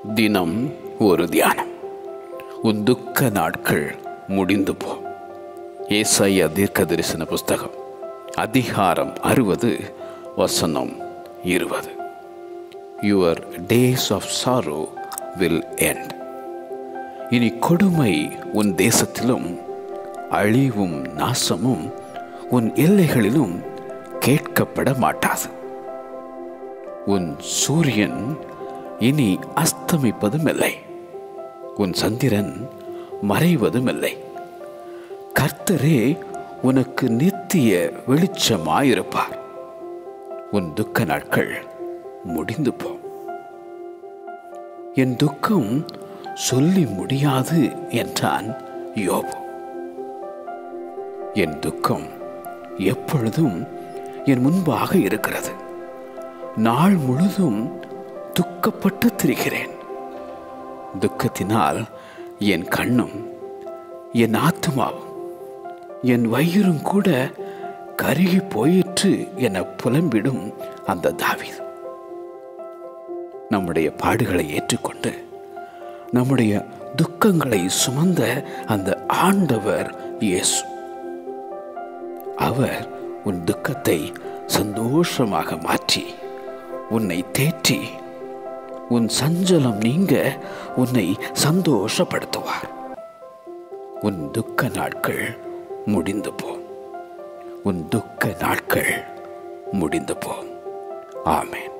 தினம் ஒரு தியானம். உன் துக்க நாட்கள் முடிந்து போ. ஏசாயா தீர்க்கதரிசன புஸ்தகம் அதிகாரம் 60 வசனம் 20. Your days of sorrow will end. இனி கொடுமை உன் தேசத்திலும் அழிவும் நாசமும் உன் எல்லைகளிலும் கேட்கப்பட மாட்டாது. உன் சூரியன் இனி அஸ்தமிப்பதும் இல்லை, உன் சந்திரன் மறைவதும் இல்லை. கர்த்தரே உனக்கு நித்திய வெளிச்சமாயிருப்பார். உன் துக்க நாட்கள் முடிந்து போ. என் துக்கம் சொல்லி முடியாது என்றான் யோபு. என் துக்கம் எப்பொழுதும் என் முன்பாக இருக்கிறது. நாள் முழுதும் துக்கப்பட்டு திரிகிறேன். துக்கத்தினால் என் கண்ணும் என் ஆத்துமாவும் என் வயிறும் கூட கருகி போயிற்று என புலம்பிடும் அந்த தாவீது. நம்முடைய பாடுகளை ஏற்றுக்கொண்டு நம்முடைய துக்கங்களை சுமந்த அந்த ஆண்டவர் இயேசு. அவர் உன் துக்கத்தை சந்தோஷமாக மாற்றி உன்னை தேற்றி உன் சஞ்சலம் நீங்க உன்னை சந்தோஷப்படுத்துவார். உன் துக்க நாட்கள் முடிந்து போ. உன் துக்க நாட்கள் முடிந்து போ. ஆமென்.